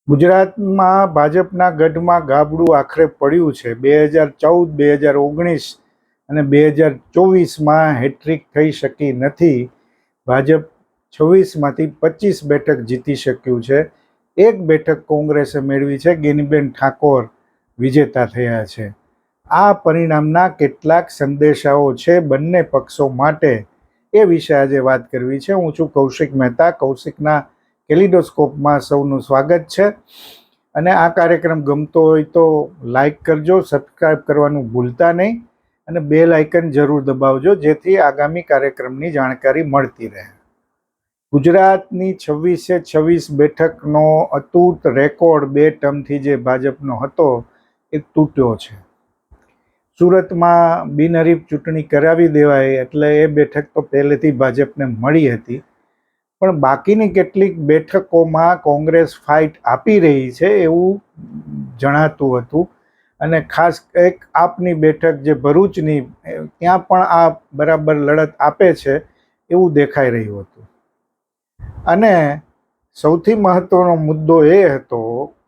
ગુજરાતમાં ભાજપના ગઢમાં ગાબડું આખરે પડ્યું છે. 2014, 2019 અને 2024માં હેટ્રિક થઈ શકી નથી. ભાજપ 26માંથી 25 બેઠક જીતી શક્યું છે. એક બેઠક કોંગ્રેસે મેળવી છે. ગેનીબેન ઠાકોર વિજેતા થયા છે. આ પરિણામના કેટલાક સંદેશાઓ છે બંને પક્ષો માટે, એ વિશે આજે વાત કરવી છે. હું છું કૌશિક મહેતા. કૌશિકના કેલિડોસ્કોપમાં સૌનું સ્વાગત છે. અને આ કાર્યક્રમ ગમતો હોય તો લાઈક કરજો, સબસ્ક્રાઈબ કરવાનું ભૂલતા નહીં અને બેલ આઇકન જરૂર દબાવજો, જેથી આગામી કાર્યક્રમની જાણકારી મળતી રહે. ગુજરાતની 26 બેઠકનો અતૂટ રેકોર્ડ 2 ટર્મથી જે ભાજપનો હતો એ તૂટ્યો છે. સુરતમાં બિનહરીફ ચૂંટણી કરાવી દેવાય એટલે એ બેઠક તો પહેલેથી ભાજપને મળી હતી, પણ બાકીની કેટલીક બેઠકોમાં કોંગ્રેસ ફાઇટ આપી રહી છે એવું જણાતું હતું. અને ખાસ એક આપની બેઠક જે ભરૂચની, ત્યાં પણ આ બરાબર લડત આપે છે એવું દેખાઈ રહ્યું હતું. અને સૌથી મહત્વનો મુદ્દો એ હતો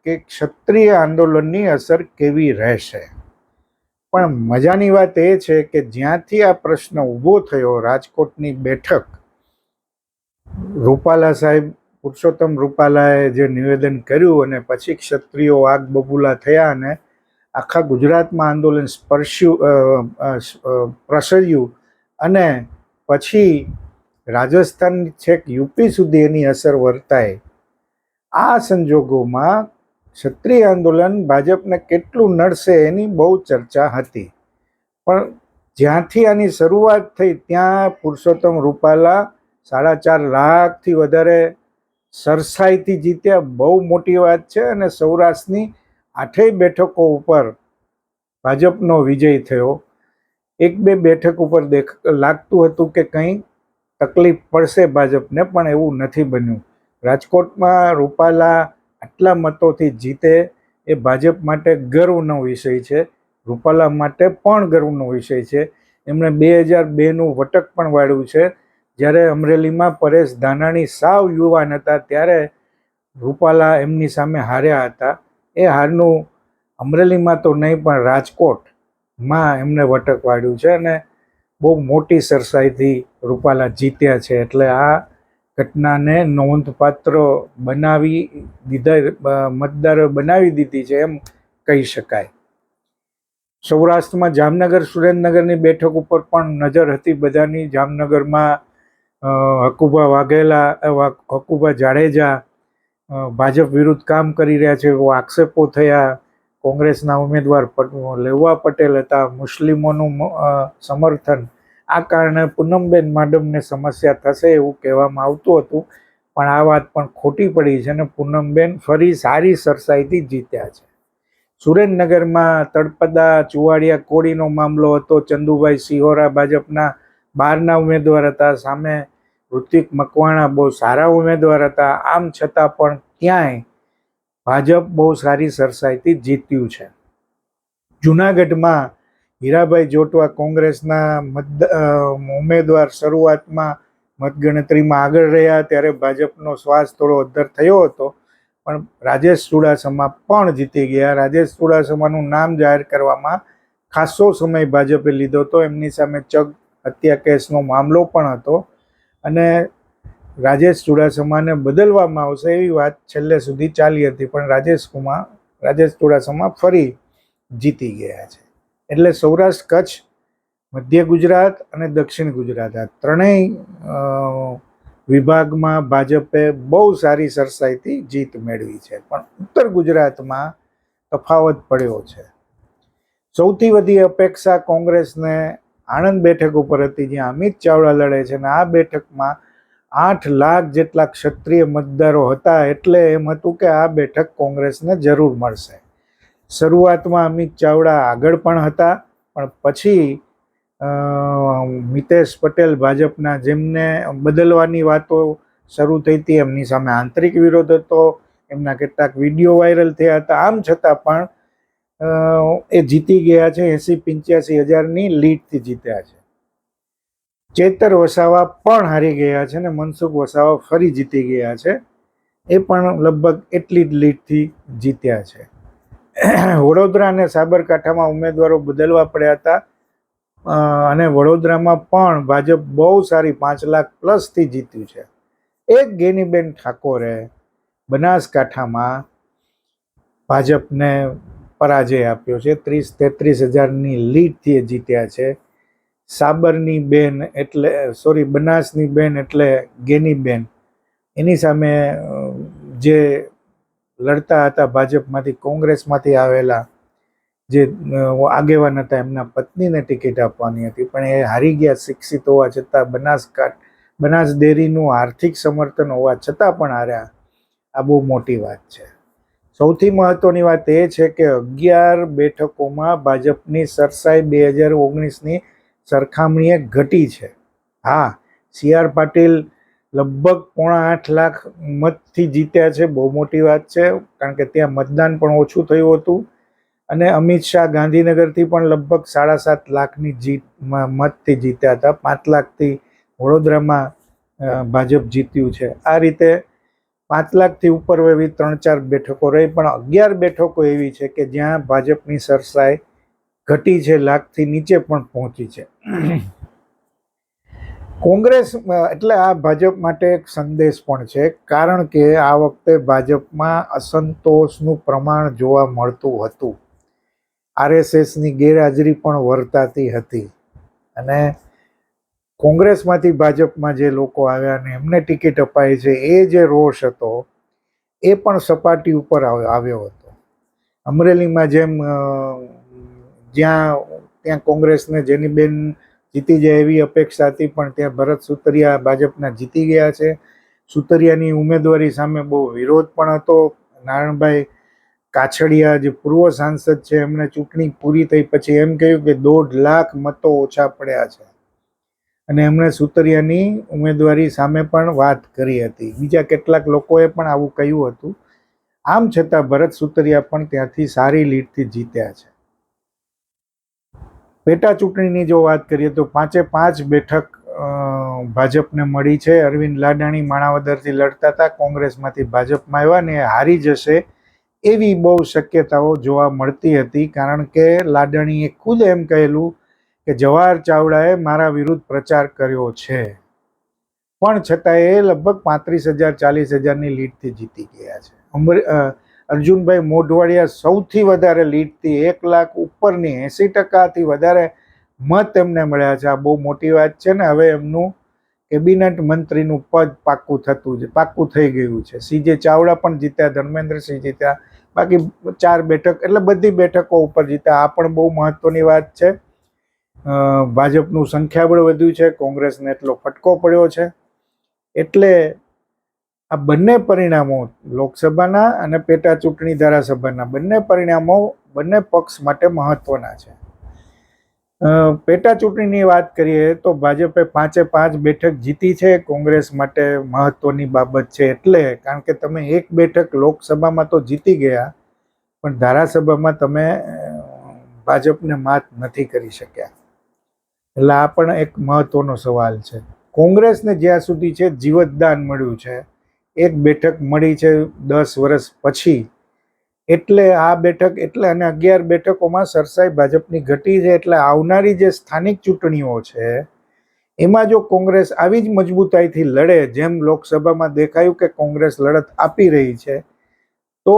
કે ક્ષત્રિય આંદોલનની અસર કેવી રહેશે. પણ મજાની વાત એ છે કે જ્યાંથી આ પ્રશ્ન ઊભો થયો, રાજકોટની બેઠક, રૂપાલા સાહેબ, પુરુષોત્તમ રૂપાલાએ જે નિવેદન કર્યું અને પછી ક્ષત્રિયો આગ બબૂલા થયા અને આખા ગુજરાતમાં આંદોલન પ્રસર્યું અને પછી રાજસ્થાન છેક યુપી સુધી એની અસર વર્તાય. આ સંજોગોમાં ક્ષત્રિય આંદોલન ભાજપને કેટલું નડશે એની બહુ ચર્ચા હતી. પણ જ્યાંથી આની શરૂઆત થઈ ત્યાં પુરુષોત્તમ રૂપાલા 4.5 લાખથી વધારે સરસાઈથી જીત્યા. બહુ મોટી વાત છે. અને સૌરાષ્ટ્રની 8 બેઠકો ઉપર ભાજપનો વિજય થયો. 1-2 બેઠક ઉપર લાગતું હતું કે કંઈ તકલીફ પડશે ભાજપને, પણ એવું નથી બન્યું. રાજકોટમાં રૂપાલા આટલા મતોથી જીતે એ ભાજપ માટે ગર્વનો વિષય છે. રૂપાલા માટે પણ ગર્વનો વિષય છે. એમણે 2002નું વટક પણ વાળ્યું છે. જ્યારે અમરેલીમાં પરેશ ધાનાણી સાવ યુવાન હતા ત્યારે રૂપાલા એમની સામે હાર્યા હતા. એ હારનું અમરેલીમાં તો નહીં પણ રાજકોટમાં એમને વટક વાળ્યું છે અને બહુ મોટી સરસાઈથી રૂપાલા જીત્યા છે. એટલે આ ઘટનાને નોંધપાત્ર બનાવી દીધા, મતદારો બનાવી દીધી છે એમ કહી શકાય. સૌરાષ્ટ્રમાં જામનગર, સુરેન્દ્રનગરની બેઠક ઉપર પણ નજર હતી બધાની. જામનગરમાં હકુભા જાડેજા ભાજપ વિરુદ્ધ કામ કરી રહ્યા છે એવો આક્ષેપો થયા. કોંગ્રેસના ઉમેદવાર લેઉવા પટેલ હતા. મુસ્લિમોનું સમર્થન. આ કારણે પૂનમબેન માડમને સમસ્યા થશે એવું કહેવામાં આવતું હતું, પણ આ વાત પણ ખોટી પડી છે અને પૂનમબેન ફરી સારી સરસાઈથી જીત્યા છે. સુરેન્દ્રનગરમાં તળપદા ચુવાડિયા કોળીનો મામલો હતો. ચંદુભાઈ સિહોરા ભાજપના બહારના ઉમેદવાર હતા, સામે ઋત્વિક મકવાણા બહુ સારા ઉમેદવાર હતા. આમ છતાં પણ ક્યાંય ભાજપ બહુ સારી સરસાઈથી જીત્યું છે. જૂનાગઢમાં હીરાભાઈ જોટવા કોંગ્રેસના ઉમેદવાર શરૂઆતમાં મતગણતરીમાં આગળ રહ્યા ત્યારે ભાજપનો શ્વાસ થોડો અદ્ધર થયો હતો, પણ રાજેશ ચુડાસમા પણ જીતી ગયા. રાજેશ ચુડાસમાનું નામ જાહેર કરવામાં ખાસો સમય ભાજપે લીધો હતો. એમની સામે ચગ હત્યા કેસનો મામલો પણ હતો અને રાજેશ ચુડાસમાને બદલવામાં આવશે એવી વાત છેલ્લે સુધી ચાલી હતી, પણ રાજેશ ચુડાસમા ફરી જીતી ગયા છે. એટલે સૌરાષ્ટ્ર, કચ્છ, મધ્ય ગુજરાત અને દક્ષિણ ગુજરાત, આ ત્રણેય વિભાગમાં ભાજપે બહુ સારી સરસાઈથી જીત મેળવી છે. પણ ઉત્તર ગુજરાતમાં તફાવત પડ્યો છે. સૌથી વધુ અપેક્ષા કોંગ્રેસને આણંદ બેઠક ઉપર હતી, જ્યાં અમિત ચાવડા લડે છે અને આ બેઠકમાં 8 લાખ જેટલા ક્ષત્રિય મતદારો હતા. એટલે એમ હતું કે આ બેઠક કોંગ્રેસને જરૂર મળશે. શરૂઆતમાં અમિત ચાવડા આગળ પણ હતા, પણ પછી મિતેશ પટેલ ભાજપના, જેમને બદલવાની વાતો શરૂ થઈ હતી, એમની સામે આંતરિક વિરોધ હતો. એમના કેટલાક વિડીયો વાયરલ થયા હતા. આમ છતાં પણ એ જીતી ગયા છે. 80-85 હજારની લીડથી જીત્યા છે. ચેતર વસાવા પણ હારી ગયા છે અને મનસુખ વસાવા ફરી જીતી ગયા છે. એ પણ લગભગ એટલી જ લીડથી જીત્યા છે. વડોદરા અને સાબરકાંઠામાં ઉમેદવારો બદલવા પડ્યા હતા અને વડોદરામાં પણ ભાજપ બહુ સારી 5 લાખ પ્લસથી જીત્યું છે. એક ગેનીબેન ઠાકોરે બનાસકાંઠામાં ભાજપને પરાજય આપ્યો છે. 30-33 હજારની લીડથી એ જીત્યા છે. સાબરની બેન એટલે બનાસની બેન એટલે ગેનીબેન, એની સામે જે લડતા હતા ભાજપમાંથી, કોંગ્રેસમાંથી આવેલા જે આગેવાન હતા, એમના પત્નીને ટિકિટ આપવાની હતી, પણ એ હારી ગયા. શિક્ષિત હોવા છતાં, બનાસ ડેરીનું આર્થિક સમર્થન હોવા છતાં પણ હાર્યા. આ બહુ મોટી વાત છે. સૌથી મહત્વની વાત એ છે કે 11 બેઠકોમાં ભાજપની સરસાઈ 2019ની સરખામણીએ ઘટી છે. હા, CR પાટીલ લગભગ 7.5 લાખ મતથી જીત્યા છે. બહુ મોટી વાત છે, કારણ કે ત્યાં મતદાન પણ ઓછું થયું હતું. અને અમિત શાહ ગાંધીનગરથી પણ લગભગ 7.5 લાખની મતથી જીત્યા હતા. 5 લાખથી વડોદરામાં ભાજપ જીત્યું છે. આ રીતે 5 લાખથી ઉપર એવી 3-4 બેઠકો રહી, પણ 11 બેઠકો એવી છે કે જ્યાં ભાજપની સરસાઈ ઘટી છે, લાખથી નીચે પણ પહોંચી છે. કોંગ્રેસ એટલે આ ભાજપ માટે એક સંદેશ પણ છે, કારણ કે આ વખતે ભાજપમાં અસંતોષનું પ્રમાણ જોવા મળતું હતું. RSSની ગેરહાજરી પણ વર્તાતી હતી અને કોંગ્રેસમાંથી ભાજપમાં જે લોકો આવ્યા અને એમને ટિકિટ અપાઈ છે, એ જે રોષ હતો એ પણ સપાટી ઉપર આવ્યો હતો. અમરેલીમાં જેમ ત્યાં કોંગ્રેસને જેનીબેન જીતી જાય એવી અપેક્ષા હતી, પણ ત્યાં ભરત સુતરિયા ભાજપના જીતી ગયા છે. સુતરિયાની ઉમેદવારી સામે બહુ વિરોધ પણ હતો. નારણભાઈ કાછડિયા જે પૂર્વ સાંસદ છે, એમણે ચૂંટણી પૂરી થઈ પછી એમ કહ્યું કે 1.5 લાખ મતો ઓછા પડ્યા છે, અને એમણે સુતરિયાની ઉમેદવારી સામે પણ વાત કરી હતી. બીજા કેટલાક લોકોએ પણ આવું કહ્યું હતું. આમ છતાં ભરત સુતરિયા પણ ત્યાંથી સારી લીડથી જીત્યા છે. પેટા ચૂંટણીની જો વાત કરીએ તો 5 બેઠક ભાજપને મળી છે. અરવિંદ લાડાણી માણાવદરથી લડતા હતા, કોંગ્રેસમાંથી ભાજપમાં આવ્યા ને હારી જશે એવી બહુ શક્યતાઓ જોવા મળતી હતી, કારણ કે લાડાણીએ ખુદ એમ કહેલું કે જવાહર ચાવડાએ મારા વિરુદ્ધ પ્રચાર કર્યો છે, પણ છતાં એ લગભગ 35,000-40,000ની લીડથી જીતી ગયા છે. અર્જુનભાઈ મોઢવાડિયા સૌથી વધારે લીડથી 1 લાખ ઉપરની 80%થી વધારે મત એમને મળ્યા છે. આ બહુ મોટી વાત છે ને હવે એમનું કેબિનેટ મંત્રીનું પદ પાક્કું થઈ ગયું છે. CJ ચાવડા પણ જીત્યા, ધર્મેન્દ્રસિંહ જીત્યા, બાકી 4 બેઠક એટલે બધી બેઠકો ઉપર જીત્યા. આ પણ બહુ મહત્વની વાત છે. ભાજપનું સંખ્યાબળ વધ્યું છે, કોંગ્રેસને એટલો ફટકો પડ્યો છે. એટલે આ બંને પરિણામો, લોકસભાના અને પેટા ચૂંટણી ધારાસભાના બંને પરિણામો બંને પક્ષ માટે મહત્વના છે. પેટા ચૂંટણીની વાત કરીએ તો ભાજપે 5 બેઠક જીતી છે. કોંગ્રેસ માટે મહત્વની બાબત છે, એટલે કારણ કે તમે 1 બેઠક લોકસભામાં તો જીતી ગયા, પણ ધારાસભામાં તમે ભાજપને માત નથી કરી શક્યા. એટલે આ પણ એક મહત્વનો સવાલ છે. કોંગ્રેસને જ્યાં સુધી છે જીવતદાન મળ્યું છે. 1 બેઠક મળી છે 10 વર્ષ પછી, એટલે આ બેઠક અને 11 બેઠકોમાં સરસાઈ ભાજપની ઘટી છે. એટલે આવનારી જે સ્થાનિક ચૂંટણીઓ છે એમાં જો કોંગ્રેસ આવી જ મજબૂતાઈથી લડે, જેમ લોકસભામાં દેખાયું કે કોંગ્રેસ લડત આપી રહી છે, તો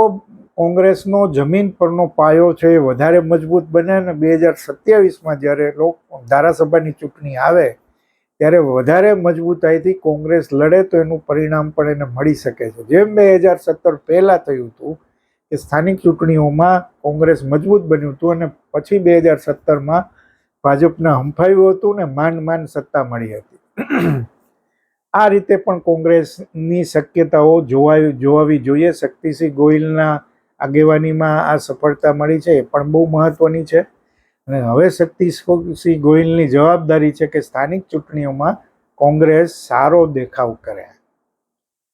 કોંગ્રેસનો જમીન પરનો પાયો છે એ વધારે મજબૂત બને અને 2027માં જ્યારે ધારાસભાની ચૂંટણી આવે ત્યારે વધારે મજબૂતાઈથી કોંગ્રેસ લડે તો એનું પરિણામ પણ એને મળી શકે છે. જેમ 2017 પહેલાં થયું હતું કે સ્થાનિક ચૂંટણીઓમાં કોંગ્રેસ મજબૂત બન્યું હતું અને પછી 2017માં ભાજપને હંફાવ્યું હતું ને માંડ સત્તા મળી હતી. આ રીતે પણ કોંગ્રેસની શક્યતાઓ જોવાવી જોઈએ. શક્તિસિંહ ગોહિલના આગેવાનીમાં આ સફળતા મળી છે, એ પણ બહુ મહત્વની છે. અને હવે શક્તિસિંહ ગોહિલની જવાબદારી છે કે સ્થાનિક ચૂંટણીઓમાં કોંગ્રેસ સારો દેખાવ કરે.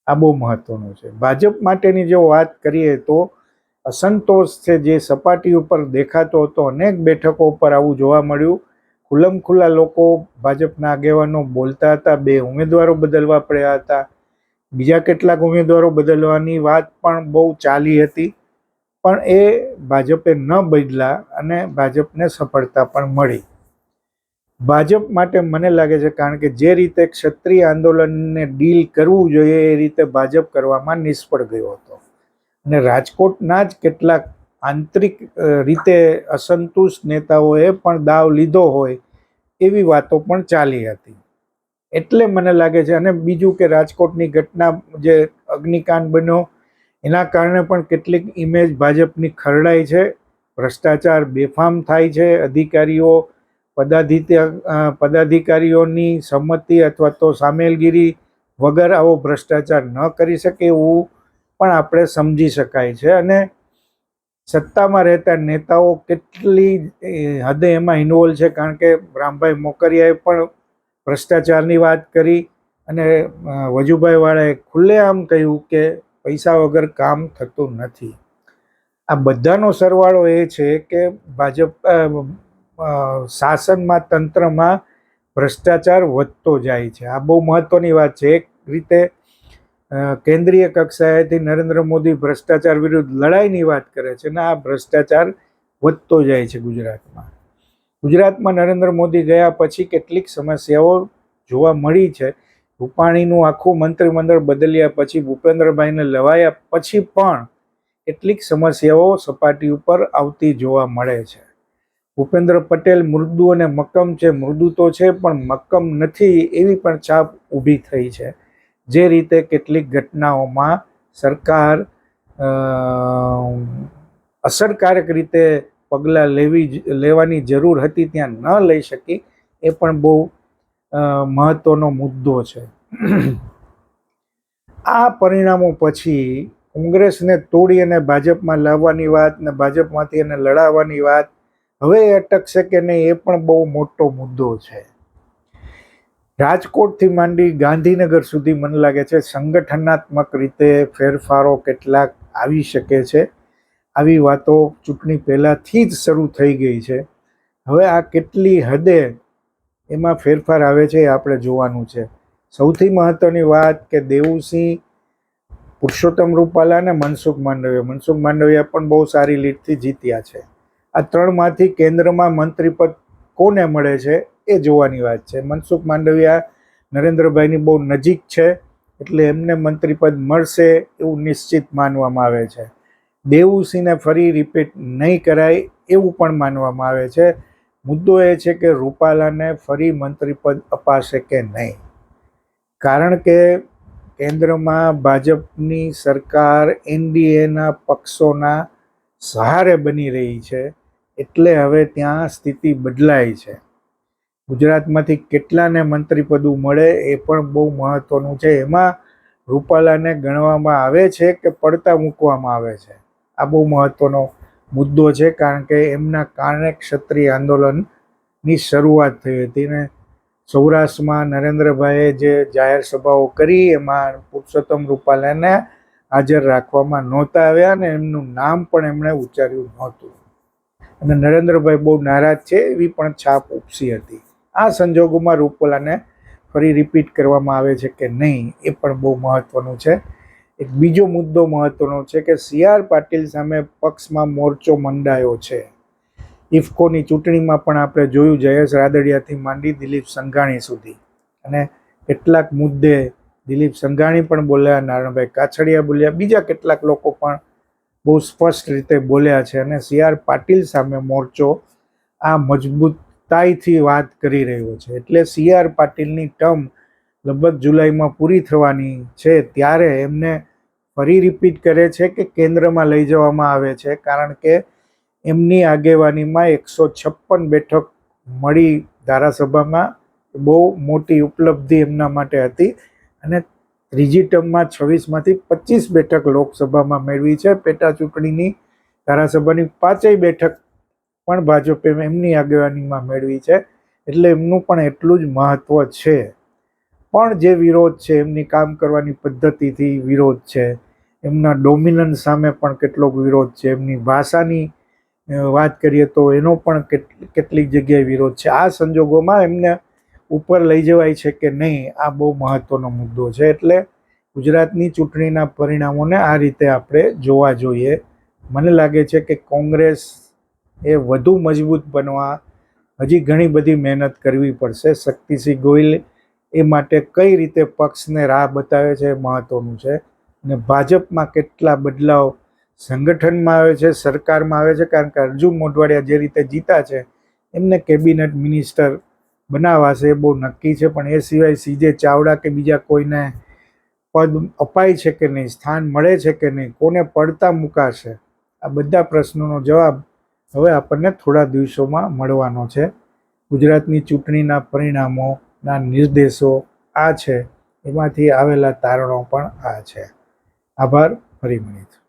આ બહુ મહત્વનું છે. ભાજપ માટેની જો વાત કરીએ તો અસંતોષ છે જે સપાટી ઉપર દેખાતો હતો, અનેક બેઠકો ઉપર આવું જોવા મળ્યું. ખુલ્લા લોકો ભાજપના આગેવાનો બોલતા હતા. 2 ઉમેદવારો બદલવા પડ્યા હતા. બીજા કેટલાક ઉમેદવારો બદલવાની વાત પણ બહુ ચાલી હતી, પણ એ ભાજપે ન બદલા અને ભાજપને સફળતા પણ મળી. ભાજપ માટે મને લાગે છે, કારણ કે જે રીતે ક્ષત્રિય આંદોલનને ડીલ કરવું જોઈએ એ રીતે ભાજપ કરવામાં નિષ્ફળ ગયો હતો અને રાજકોટના જ કેટલાક આંતરિક રીતે અસંતુષ્ટ નેતાઓએ પણ દાવ લીધો હોય એવી વાતો પણ ચાલી હતી. એટલે મને લાગે છે, અને બીજું કે રાજકોટની ઘટના જે અગ્નિકાંડ બન્યો એના કારણે પણ કેટલીક ઇમેજ ભાજપની ખરડાય છે. ભ્રષ્ટાચાર બેફામ થાય છે. પદાધિકારીઓની સંમતિ અથવા તો સામેલગીરી વગર આવો ભ્રષ્ટાચાર ન કરી શકે એવું પણ આપણે સમજી શકાય છે. અને સત્તામાં રહેતા નેતાઓ કેટલી હદે એમાં ઇન્વોલ્વ છે, કારણ કે રામભાઈ મોકરિયાએ પણ ભ્રષ્ટાચારની વાત કરી અને વજુભાઈ વાળાએ ખુલ્લેઆમ કહ્યું કે પૈસા વગર કામ થતું નથી. આ બધાનો સરવાળો એ છે કે ભાજપ શાસનમાં, તંત્રમાં ભ્રષ્ટાચાર વધતો જાય છે. આ બહુ મહત્વની વાત છે. એક રીતે કેન્દ્રીય કક્ષાએથી નરેન્દ્ર મોદી ભ્રષ્ટાચાર વિરુદ્ધ લડાઈની વાત કરે છે અને આ ભ્રષ્ટાચાર વધતો જાય છે ગુજરાતમાં નરેન્દ્ર મોદી ગયા પછી કેટલીક સમસ્યાઓ જોવા મળી છે. રૂપાણીનું આખું મંત્રીમંડળ બદલ્યા પછી, ભૂપેન્દ્રભાઈને લવાયા પછી પણ કેટલીક સમસ્યાઓ સપાટી ઉપર આવતી જોવા મળે છે. ભૂપેન્દ્ર પટેલ મૃદુ અને મક્કમ છે. મૃદુ તો છે પણ મક્કમ નથી એવી પણ છાપ ઊભી થઈ છે. જે રીતે કેટલીક ઘટનાઓમાં સરકાર અસરકારક રીતે પગલાં લેવાની જરૂર હતી ત્યાં ન લઈ શકી એ પણ બહુ મહત્વનો મુદ્દો છે. આ પરિણામો પછી કોંગ્રેસને તોડી અને ભાજપમાં લાવવાની વાત ને ભાજપમાંથી એને લડાવવાની વાત હવે અટકશે કે નહીં એ પણ બહુ મોટો મુદ્દો છે. રાજકોટથી માંડી ગાંધીનગર સુધી મને લાગે છે સંગઠનાત્મક રીતે ફેરફારો કેટલાક આવી શકે છે. આવી વાતો ચૂંટણી પહેલાંથી જ શરૂ થઈ ગઈ છે. હવે આ કેટલી હદે એમાં ફેરફાર આવે છે એ આપણે જોવાનું છે. સૌથી મહત્વની વાત કે દેવુસિંહ, પુરુષોત્તમ રૂપાલા અને મનસુખ માંડવિયા પણ બહુ સારી લીડથી જીત્યા છે. આ ત્રણમાંથી કેન્દ્રમાં મંત્રીપદ કોને મળે છે એ જોવાની વાત છે. મનસુખ માંડવિયા નરેન્દ્રભાઈની બહુ નજીક છે એટલે એમને મંત્રીપદ મળશે એવું નિશ્ચિત માનવામાં આવે છે. દેવુસિંહને ફરી રિપીટ નહીં કરાય એવું પણ માનવામાં આવે છે. મુદ્દો એ છે કે રૂપાલાને ફરી મંત્રીપદ અપાશે કે નહીં, કારણ કે કેન્દ્રમાં ભાજપની સરકાર એનડીએના પક્ષોના સહારે બની રહી છે એટલે હવે ત્યાં સ્થિતિ બદલાય છે. ગુજરાતમાંથી કેટલાને મંત્રીપદો મળે એ પણ બહુ મહત્વનું છે. એમાં રૂપાલાને ગણવામાં આવે છે કે પડતા મૂકવામાં આવે છે, આ બહુ મહત્વનો મુદ્દો છે. કારણ કે એમના કારણે ક્ષત્રિય આંદોલનની શરૂઆત થઈ હતી ને સૌરાષ્ટ્રમાં નરેન્દ્રભાઈએ જે જાહેર સભાઓ કરી એમાં પુરુષોત્તમ રૂપાલાને હાજર રાખવામાં નહોતા આવ્યા અને એમનું નામ પણ એમણે ઉચ્ચાર્યું નહોતું અને નરેન્દ્રભાઈ બહુ નારાજ છે એવી પણ છાપ ઉપસી હતી. આ સંજોગોમાં રૂપાલાને ફરી રિપીટ કરવામાં આવે છે કે નહીં એ પણ બહુ મહત્વનું છે. એક બીજો મુદ્દો મહત્વનો છે કે CR પાટીલ સામે પક્ષમાં મોરચો મંડાયો છે. ઇફકોની ચૂંટણીમાં પણ આપણે જોયું, જયેશ રાદડિયાથી માંડી દિલીપ સંઘાણી સુધી, અને કેટલાક મુદ્દે દિલીપ સંઘાણી પણ બોલ્યા, નારણભાઈ કાછડિયા બોલ્યા, બીજા કેટલાક લોકો પણ બહુ સ્પષ્ટ રીતે બોલ્યા છે અને CR પાટીલ સામે મોરચો આ મજબૂતાઈથી વાત કરી રહ્યો છે. એટલે CR પાટીલની ટર્મ લગભગ જુલાઈમાં પૂરી થવાની છે ત્યારે એમને ફરી રિપીટ કરે છે કે કેન્દ્રમાં લઈ જવામાં આવે છે, કારણ કે એમની આગેવાનીમાં 156 બેઠક મળી ધારાસભામાં. બહુ મોટી ઉપલબ્ધિ એમના માટે હતી અને ત્રીજી ટર્મમાં 26માંથી 25 બેઠક લોકસભામાં મેળવી છે. પેટા ચૂંટણીની ધારાસભાની 5 બેઠક પણ ભાજપે એમની આગેવાનીમાં મેળવી છે. એટલે એમનું પણ એટલું જ મહત્વ છે. પણ જે વિરોધ છે એમની કામ કરવાની પદ્ધતિથી વિરોધ છે, એમના ડોમિનન્સ સામે પણ કેટલોક વિરોધ છે, એમની ભાષાની વાત કરીએ તો એનો પણ કેટલીક જગ્યાએ વિરોધ છે. આ સંજોગોમાં એમને ઉપર લઈ જવાય છે કે નહીં આ બહુ મહત્વનો મુદ્દો છે. એટલે ગુજરાતની ચૂંટણીના પરિણામોને આ રીતે આપણે જોવા જોઈએ. મને લાગે છે કે કોંગ્રેસ એ વધુ મજબૂત બનવા હજી ઘણી બધી મહેનત કરવી પડશે. શક્તિસિંહ ગોહિલ એ માટે કઈ રીતે પક્ષને રાહ બતાવે છે એ મહત્વનું છે. અને ભાજપમાં કેટલા બદલાવ સંગઠનમાં આવે છે, સરકારમાં આવે છે, કારણ કે અર્જુન મોઢવાડિયા જે રીતે જીતા છે એમને કેબિનેટ મિનિસ્ટર બનાવાશે એ બહુ નક્કી છે. પણ એ સિવાય સીજે ચાવડા કે બીજા કોઈને પદ અપાય છે કે નહીં, સ્થાન મળે છે કે નહીં, કોને પડતા મુકાશે, આ બધા પ્રશ્નોનો જવાબ હવે આપણને થોડા દિવસોમાં મળવાનો છે. ગુજરાતની ચૂંટણીના પરિણામોના નિર્દેશો આ છે, એમાંથી આવેલા તારણો પણ આ છે. આભાર. ફરી મળીશું.